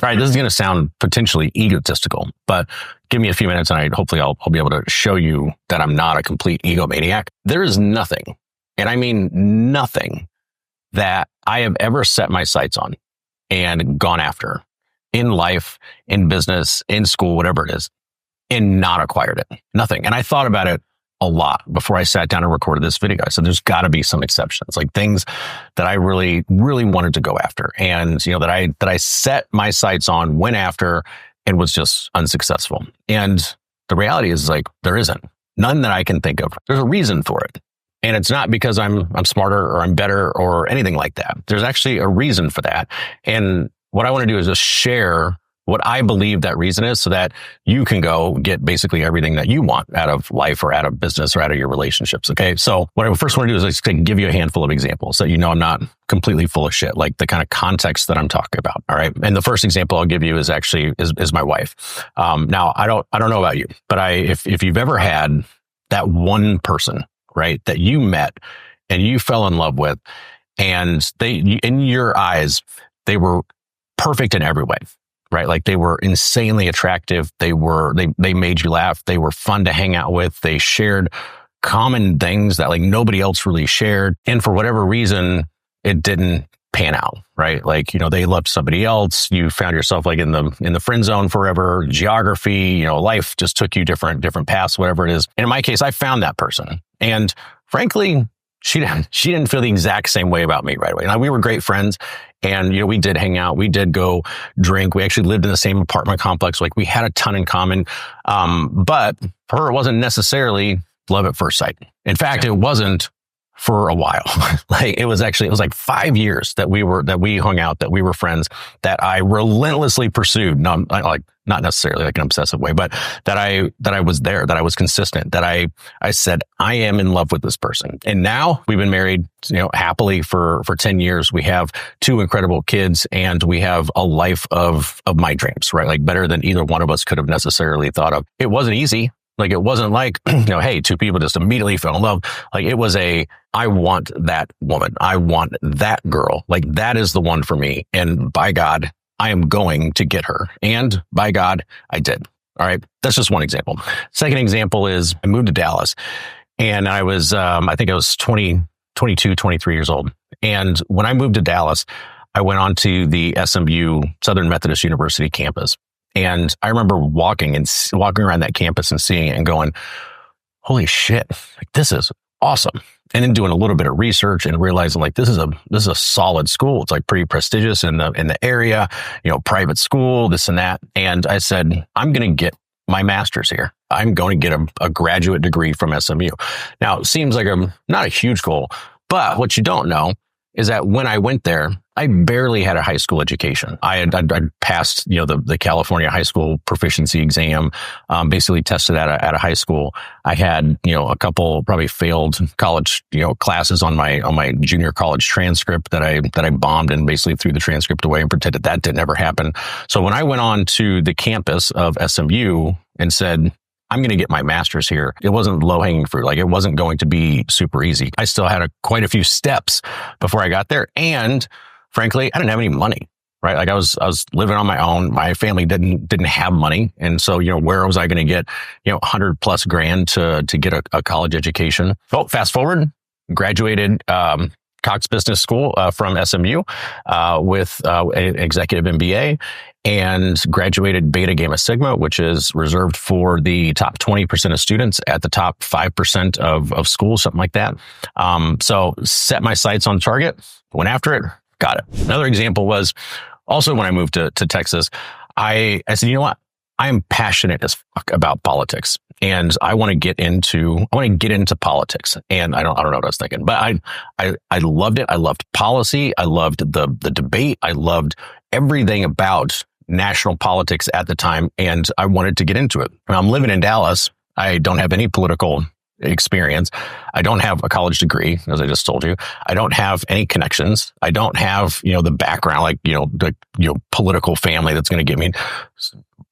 All right, this is going to sound potentially egotistical, but give me a few minutes and hopefully I'll be able to show you that I'm not a complete egomaniac. There is nothing, and I mean nothing, that I have ever set my sights on and gone after in life, in business, in school, whatever it is, and not acquired it. Nothing. And I thought about it a lot before I sat down and recorded this video. I said, there's got to be some exceptions, like things that I really, really wanted to go after. And, that I set my sights on, went after, and was just unsuccessful. And the reality is, like, there isn't none that I can think of. There's a reason for it. And it's not because I'm smarter or I'm better or anything like that. There's actually a reason for that. And what I want to do is just share what I believe that reason is, so that you can go get basically everything that you want out of life or out of business or out of your relationships. Okay. So what I first want to do is just give you a handful of examples so I'm not completely full of shit, like the kind of context that I'm talking about. All right. And the first example I'll give you is actually is my wife. Now I don't know about you, but if you've ever had that one person, right, that you met and you fell in love with, and in your eyes, they were perfect in every way. Right? Like, they were insanely attractive. They made you laugh. They were fun to hang out with. They shared common things that like nobody else really shared. And for whatever reason, it didn't pan out, right? Like, they loved somebody else. You found yourself like in the friend zone forever. Geography, life just took you different paths, whatever it is. And in my case, I found that person. And frankly, she didn't feel the exact same way about me right away. Now, we were great friends, and we did hang out, we did go drink, we actually lived in the same apartment complex, like we had a ton in common. But for her, it wasn't necessarily love at first sight. In fact, it wasn't for a while. It was like 5 years that we hung out, that we were friends, that I relentlessly pursued. No, not necessarily like an obsessive way, but that I was there, that I was consistent, that I said, I am in love with this person. And now we've been married, happily for 10 years. We have 2 incredible kids, and we have a life of my dreams, right? Like, better than either one of us could have necessarily thought of. It wasn't easy. Like, it wasn't like, hey, 2 people just immediately fell in love. Like, it was I want that woman. I want that girl. Like, that is the one for me. And by God, I am going to get her. And by God, I did. All right. That's just one example. Second example is I moved to Dallas, and I was, I think I was 22, 23 years old. And when I moved to Dallas, I went on to the SMU, Southern Methodist University campus. And I remember walking around that campus and seeing it and going, holy shit, like, this is awesome. And then doing a little bit of research and realizing, like, this is a solid school. It's like pretty prestigious in the area, private school, this and that. And I said, I'm going to get my master's here. I'm going to get a graduate degree from SMU. Now, it seems like not a huge goal, but what you don't know is that when I went there, I barely had a high school education. I'd passed, the California high school proficiency exam, basically tested at a high school. I had, a couple probably failed college, classes on my junior college transcript that I bombed and basically threw the transcript away and pretended that didn't ever happen. So when I went on to the campus of SMU and said, I'm going to get my master's here, it wasn't low-hanging fruit. Like, it wasn't going to be super easy. I still had quite a few steps before I got there. And frankly, I didn't have any money, right? Like, I was living on my own. My family didn't have money. And so, where was I going to get, $100,000+ to get a college education? Oh, fast forward, graduated, Cox Business School from SMU with an executive MBA, and graduated Beta Gamma Sigma, which is reserved for the top 20% of students at the top 5% of schools, something like that. So set my sights on target, went after it, got it. Another example was also when I moved to Texas, I said, you know what? I am passionate as fuck about politics, and I want to get into politics. And I don't know what I was thinking, but I loved it. I loved policy. I loved the debate. I loved everything about national politics at the time, and I wanted to get into it. I'm living in Dallas. I don't have any political experience. I don't have a college degree, as I just told you. I don't have any connections. I don't have, the background, like, the political family that's going to get me.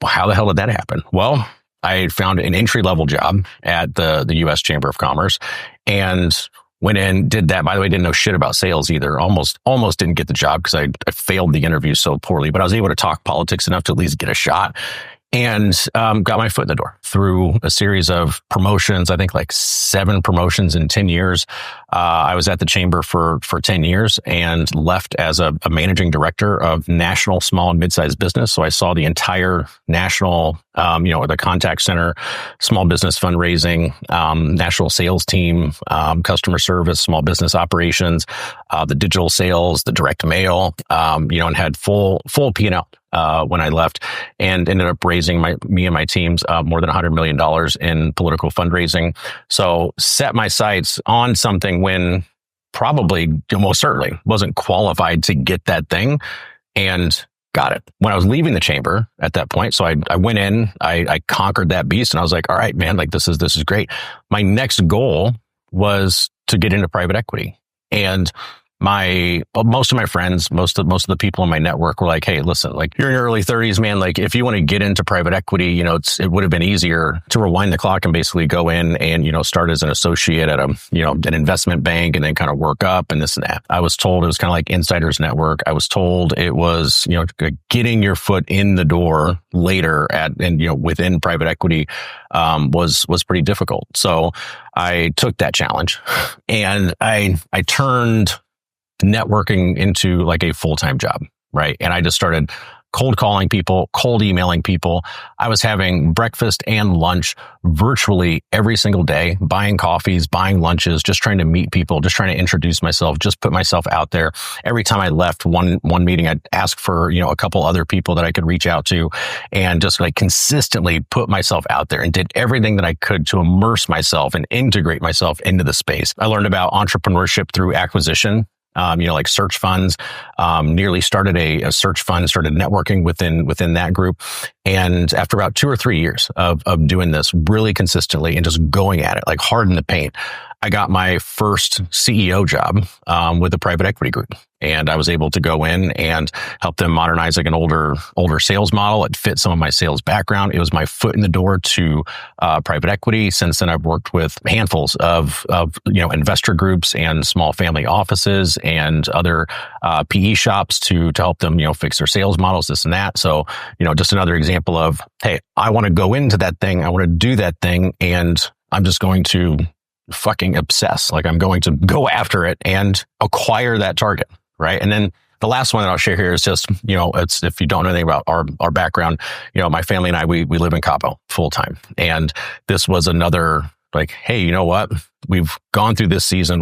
How the hell did that happen? Well, I found an entry-level job at the U.S. Chamber of Commerce, and Went in, did that. By the way, didn't know shit about sales either. Almost didn't get the job because I failed the interview so poorly, but I was able to talk politics enough to at least get a shot. And got my foot in the door through a series of promotions. I think like 7 promotions in 10 years. I was at the chamber for 10 years and left as a managing director of national small and mid-sized business. So I saw the entire national, the contact center, small business fundraising, national sales team, customer service, small business operations, the digital sales, the direct mail, and had full P&L. When I left, and ended up raising me and my teams more than $100 million in political fundraising. So set my sights on something when probably, most certainly, wasn't qualified to get that thing, and got it. When I was leaving the chamber at that point, so I went in, I conquered that beast, and I was like, all right, man, like this is great. My next goal was to get into private equity, and most of my friends, most of the people in my network were like, hey, listen, like you're in your early 30s, man. Like if you want to get into private equity, it would have been easier to rewind the clock and basically go in and, start as an associate at an investment bank and then kind of work up and this and that. I was told it was kind of like insiders network. I was told it was, getting your foot in the door later within private equity, was pretty difficult. So I took that challenge and I turned networking into like a full-time job, right? And I just started cold calling people, cold emailing people. I was having breakfast and lunch virtually every single day, buying coffees, buying lunches, just trying to meet people, just trying to introduce myself, just put myself out there. Every time I left one meeting, I'd ask for, a couple other people that I could reach out to and just like consistently put myself out there and did everything that I could to immerse myself and integrate myself into the space. I learned about entrepreneurship through acquisition. Like search funds, nearly started a search fund, started networking within that group. And after about 2 or 3 years of doing this really consistently and just going at it, like hard in the paint, I got my first CEO job with a private equity group. And I was able to go in and help them modernize like an older sales model. It fit some of my sales background. It was my foot in the door to private equity. Since then, I've worked with handfuls of investor groups and small family offices and other PE shops to help them fix their sales models, this and that. So just another example of, hey, I want to go into that thing. I want to do that thing, and I'm just going to fucking obsess. Like I'm going to go after it and acquire that target. Right. And then the last one that I'll share here is just, it's, if you don't know anything about our background, my family and I, we live in Cabo full time. And this was another like, hey, you know what? We've gone through this season.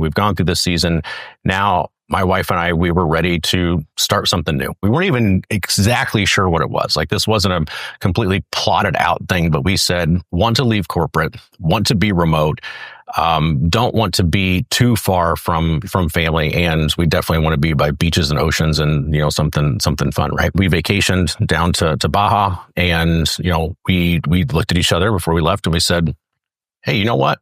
Now my wife and I, we were ready to start something new. We weren't even exactly sure what it was. Like this wasn't a completely plotted out thing, but we said, want to leave corporate, want to be remote, don't want to be too far from family, and we definitely want to be by beaches and oceans and something fun, right? We vacationed down to Baja, and we looked at each other before we left and we said, hey, you know what?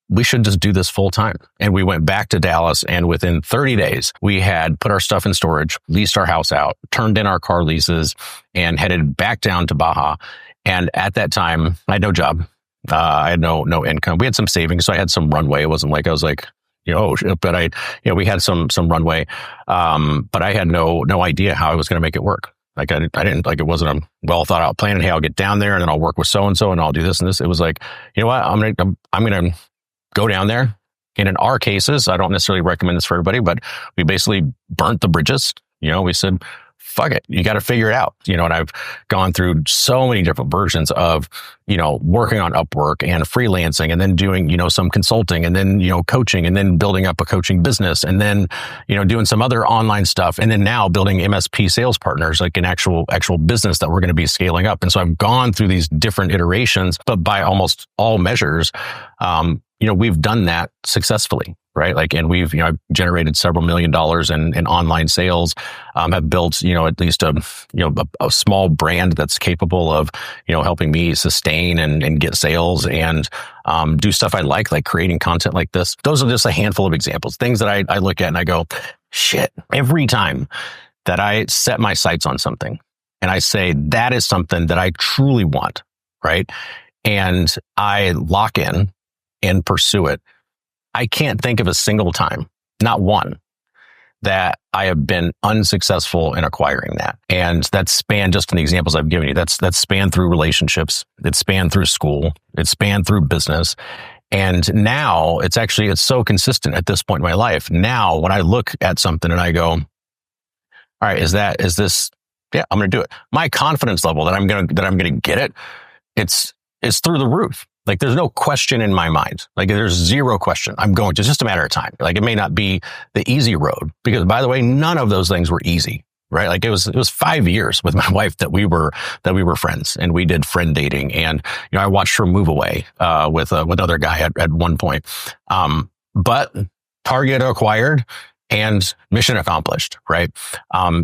We should just do this full time. And we went back to Dallas, and within 30 days, we had put our stuff in storage, leased our house out, turned in our car leases, and headed back down to Baja. And at that time, I had no job. I had no income. We had some savings, so I had some runway. It wasn't like I was like, but we had some runway. But I had no idea how I was going to make it work. Like I didn't, like it wasn't a well thought out plan. Hey, I'll get down there and then I'll work with so and so and I'll do this and this. It was like, you know what? I'm gonna go down there. And in our cases, I don't necessarily recommend this for everybody, but we basically burnt the bridges. We said, fuck it, you got to figure it out. And I've gone through so many different versions of, working on Upwork and freelancing, and then doing, some consulting, and then, coaching, and then building up a coaching business, and then, doing some other online stuff. And then now building MSP Sales Partners, like an actual business that we're going to be scaling up. And so I've gone through these different iterations, but by almost all measures, we've done that successfully, right? Like, and we've, I've generated several $1 million in online sales, have built, at least a small brand that's capable of, helping me sustain and get sales and, do stuff I like creating content like this. Those are just a handful of examples, things that I look at and I go, shit, every time that I set my sights on something and I say, that is something that I truly want, right? And I lock in and pursue it, I can't think of a single time, not one, that I have been unsuccessful in acquiring that. And that's spanned, just in the examples I've given you, that's spanned through relationships. It's spanned through school. It's spanned through business. And now it's so consistent at this point in my life. Now, when I look at something and I go, all right, is this, yeah, I'm going to do it. My confidence level that I'm going to get it, it's through the roof. Like, there's no question in my mind. Like, there's zero question. I'm going to, it's just a matter of time. Like, it may not be the easy road, because, by the way, none of those things were easy, right? Like, it was 5 years with my wife that we were friends, and we did friend dating. And, I watched her move away, with other guy at one point. But target acquired and mission accomplished, right?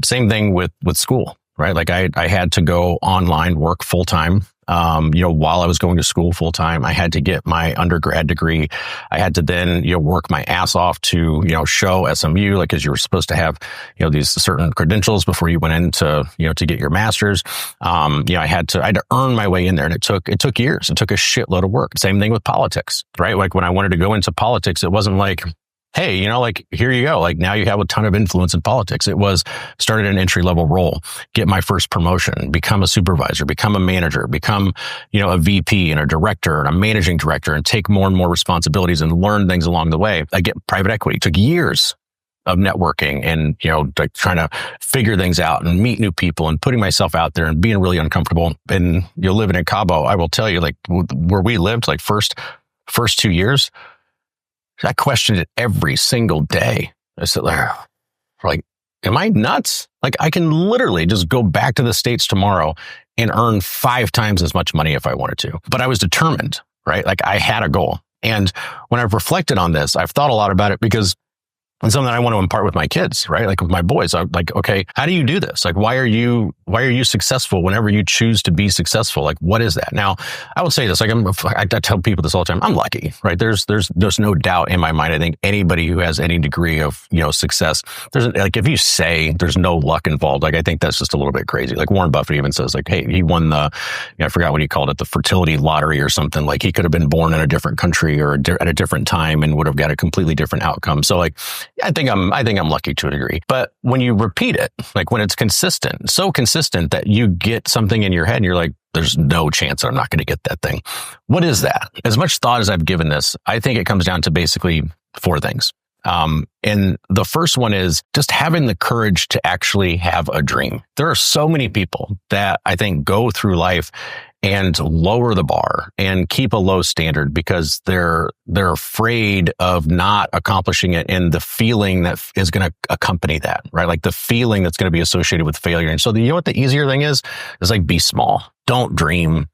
Same thing with school, right? Like, I had to go online, work full time. While I was going to school full time, I had to get my undergrad degree. I had to then, work my ass off to, show SMU, like, cause you were supposed to have, these certain credentials before you went into, to get your master's. I had to earn my way in there, and it took years. It took a shitload of work. Same thing with politics, right? Like, when I wanted to go into politics, it wasn't like, hey, like, here you go. Like, now you have a ton of influence in politics. It was started an entry level role, get my first promotion, become a supervisor, become a manager, become, a VP and a director and a managing director, and take more and more responsibilities and learn things along the way. I get private equity. It took years of networking and, like, trying to figure things out and meet new people and putting myself out there and being really uncomfortable. And living in Cabo, I will tell you, like, where we lived, like, first 2 years, I questioned it every single day. I said, like, am I nuts? Like, I can literally just go back to the States tomorrow and earn 5 times as much money if I wanted to. But I was determined, right? Like, I had a goal. And when I've reflected on this, I've thought a lot about it, because it's something that I want to impart with my kids, right? Like, with my boys, I'm like, okay, how do you do this? Like, why are you successful whenever you choose to be successful? Like, what is that? Now, I will say this, like, I tell people this all the time. I'm lucky, right? There's no doubt in my mind. I think anybody who has any degree of, success, if you say there's no luck involved, like, I think that's just a little bit crazy. Like, Warren Buffett even says, like, hey, he won I forgot what he called it, the fertility lottery or something. Like, he could have been born in a different country or at a different time and would have got a completely different outcome. So, like, I think I'm lucky to a degree. But when you repeat it, like, when it's consistent, so consistent that you get something in your head and you're like, there's no chance that I'm not going to get that thing. What is that? As much thought as I've given this, I think it comes down to basically 4 things. And the first one is just having the courage to actually have a dream. There are so many people that I think go through life and lower the bar and keep a low standard because they're afraid of not accomplishing it, and the feeling that is going to accompany that, right? Like, the feeling that's going to be associated with failure. And so, what the easier thing is like, be small. Don't dream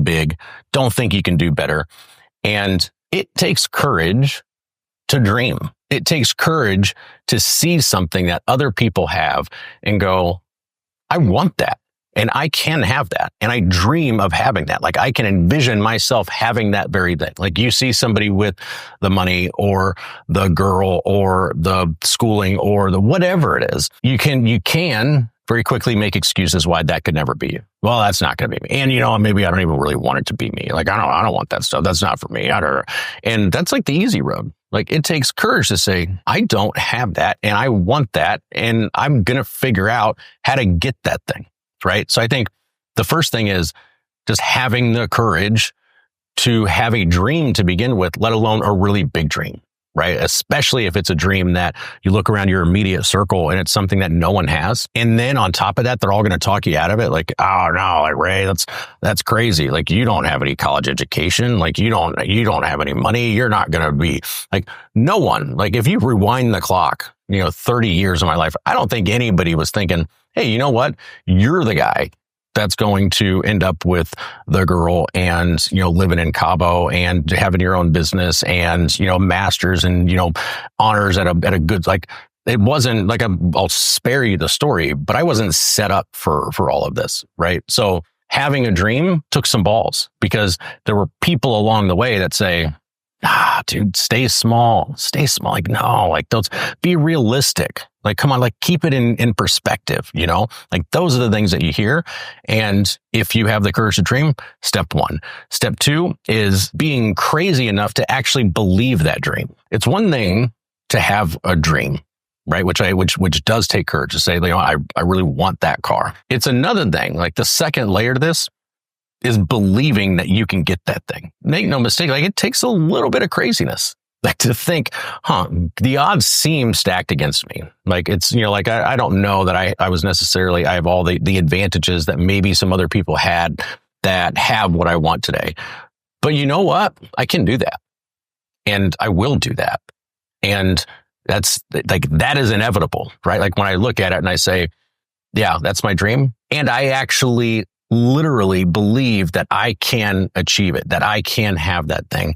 big. Don't think you can do better. And it takes courage to dream. It takes courage to see something that other people have and go, I want that. And I can have that. And I dream of having that. Like, I can envision myself having that very thing. Like, you see somebody with the money or the girl or the schooling or the whatever it is, you can very quickly make excuses why that could never be you. Well, that's not going to be me. And, maybe I don't even really want it to be me. Like, I don't want that stuff. That's not for me. And that's like the easy road. Like, it takes courage to say, I don't have that and I want that. And I'm going to figure out how to get that thing. Right. So I think the first thing is just having the courage to have a dream to begin with, let alone a really big dream, right? Especially if it's a dream that you look around your immediate circle and it's something that no one has. And then on top of that, they're all going to talk you out of it. Like, oh no, like, Ray, that's crazy. Like, you don't have any college education. Like, you don't have any money. You're not going to be like, no one. Like, if you rewind the clock, 30 years of my life, I don't think anybody was thinking, hey, you know what? You're the guy that's going to end up with the girl and, living in Cabo and having your own business and, masters and, honors at a good, like, it wasn't like, I'll spare you the story, but I wasn't set up for all of this. Right. So having a dream took some balls, because there were people along the way that say, Dude, stay small. Like, no, like those, be realistic. Like, come on, like keep it in perspective, like those are the things that you hear. And if you have the courage to dream, step one. Step two is being crazy enough to actually believe that dream. It's one thing to have a dream, right? Which does take courage to say, I really want that car. It's another thing. Like the second layer to this is believing that you can get that thing. Make no mistake, like it takes a little bit of craziness, like to think, the odds seem stacked against me. Like it's, like I don't know that I have all the advantages that maybe some other people had that have what I want today. But you know what? I can do that. And I will do that. And that's like, that is inevitable, right? Like when I look at it and I say, yeah, that's my dream. And I actually literally believe that I can achieve it, that I can have that thing.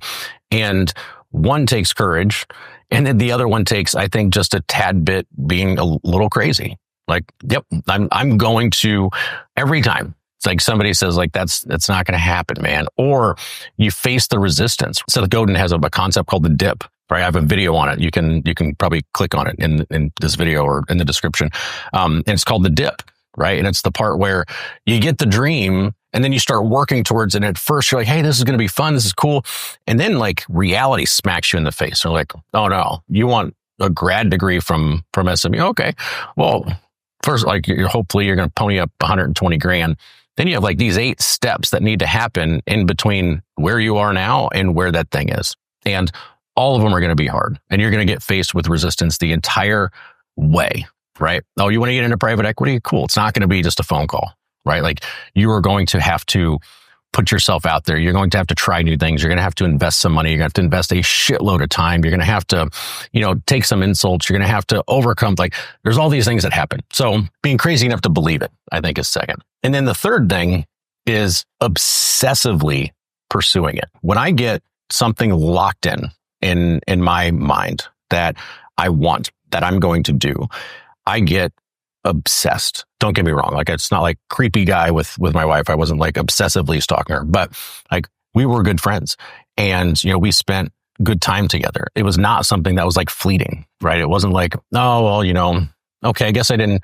And one takes courage. And then the other one takes, I think, just a tad bit being a little crazy. Like, yep, I'm going to, every time it's like somebody says like, that's not going to happen, man. Or you face the resistance. Seth Godin has a concept called the dip. Right, I have a video on it. You can probably click on it in this video or in the description. And it's called the dip. Right. And it's the part where you get the dream and then you start working towards it. And at first you're like, hey, this is going to be fun. This is cool. And then like reality smacks you in the face. You're like, oh no, you want a grad degree from SMU. Okay. Well, first, like hopefully you're going to pony up 120 grand. Then you have like these 8 steps that need to happen in between where you are now and where that thing is. And all of them are going to be hard. And you're going to get faced with resistance the entire way. Right? Oh, you want to get into private equity? Cool. It's not going to be just a phone call, right? Like you are going to have to put yourself out there. You're going to have to try new things. You're going to have to invest some money. You're going to have to invest a shitload of time. You're going to have to, take some insults. You're going to have to overcome, like there's all these things that happen. So being crazy enough to believe it, I think is second. And then the third thing is obsessively pursuing it. When I get something locked in my mind that I want, that I'm going to do, I get obsessed. Don't get me wrong. Like it's not like creepy guy with my wife. I wasn't like obsessively stalking her, but like we were good friends and, we spent good time together. It was not something that was like fleeting, right? It wasn't like, oh, well, okay, I guess I didn't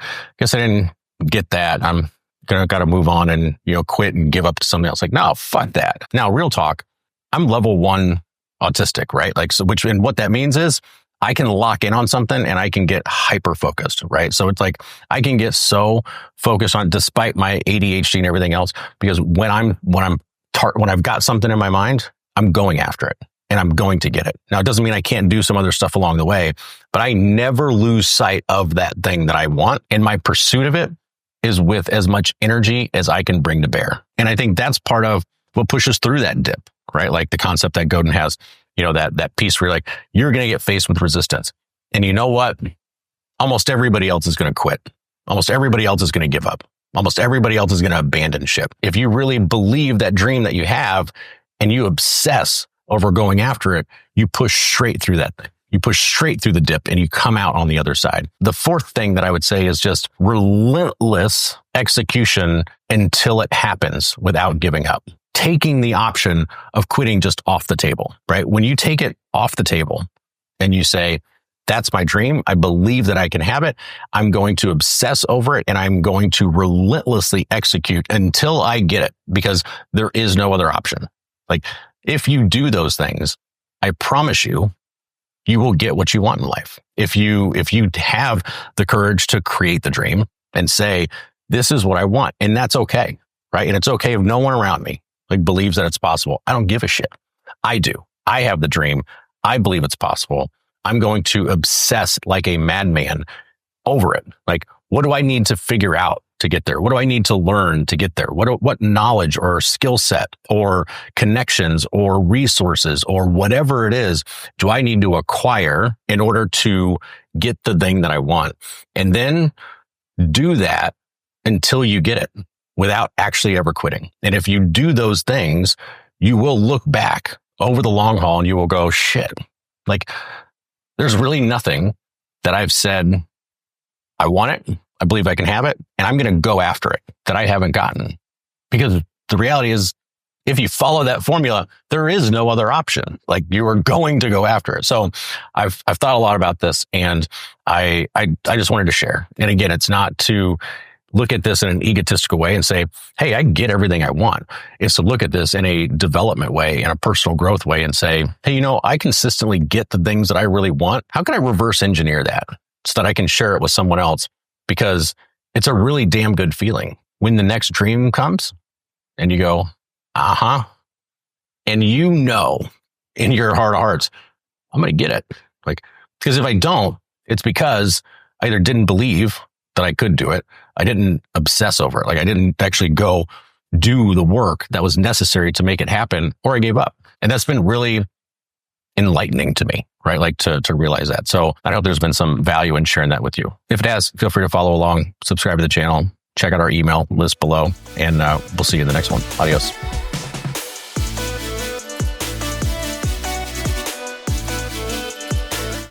get that. I'm got to move on and, quit and give up to something else. Like, no, fuck that. Now, real talk. I'm level 1 autistic, right? Like, so and what that means is I can lock in on something and I can get hyper focused, right? So it's like I can get so focused on, despite my ADHD and everything else, because when I've got something in my mind, I'm going after it and I'm going to get it. Now, it doesn't mean I can't do some other stuff along the way, but I never lose sight of that thing that I want. And my pursuit of it is with as much energy as I can bring to bear. And I think that's part of what pushes through that dip, right? Like the concept that Godin has. That piece where you're going to get faced with resistance. And you know what? Almost everybody else is going to quit. Almost everybody else is going to give up. Almost everybody else is going to abandon ship. If you really believe that dream that you have and you obsess over going after it, you push straight through that thing. You push straight through the dip and you come out on the other side. The fourth thing that I would say is just relentless execution until it happens without giving up. Taking the option of quitting just off the table, right? When you take it off the table and you say, that's my dream. I believe that I can have it. I'm going to obsess over it and I'm going to relentlessly execute until I get it because there is no other option. Like if you do those things, I promise you, you will get what you want in life. If you have the courage to create the dream and say, this is what I want. And that's okay, right? And it's okay if no one around me believes that it's possible. I don't give a shit. I do. I have the dream. I believe it's possible. I'm going to obsess like a madman over it. Like, what do I need to figure out to get there? What do I need to learn to get there? What knowledge or skill set or connections or resources or whatever it is do I need to acquire in order to get the thing that I want? And then do that until you get it, without actually ever quitting. And if you do those things, you will look back over the long haul and you will go, shit, like there's really nothing that I've said, I want it, I believe I can have it, and I'm going to go after it that I haven't gotten. Because the reality is if you follow that formula, there is no other option. Like you are going to go after it. So I've thought a lot about this, and I just wanted to share. And again, it's not to look at this in an egotistical way and say, hey, I get everything I want. It's to look at this in a development way, in a personal growth way, and say, hey, I consistently get the things that I really want. How can I reverse engineer that so that I can share it with someone else? Because it's a really damn good feeling when the next dream comes and you go, and in your heart of hearts, I'm going to get it. Like, because if I don't, it's because I either didn't believe that I could do it. I didn't obsess over it. Like I didn't actually go do the work that was necessary to make it happen, or I gave up. And that's been really enlightening to me, right? Like to realize that. So I hope there's been some value in sharing that with you. If it has, feel free to follow along, subscribe to the channel, check out our email list below, and we'll see you in the next one. Adios.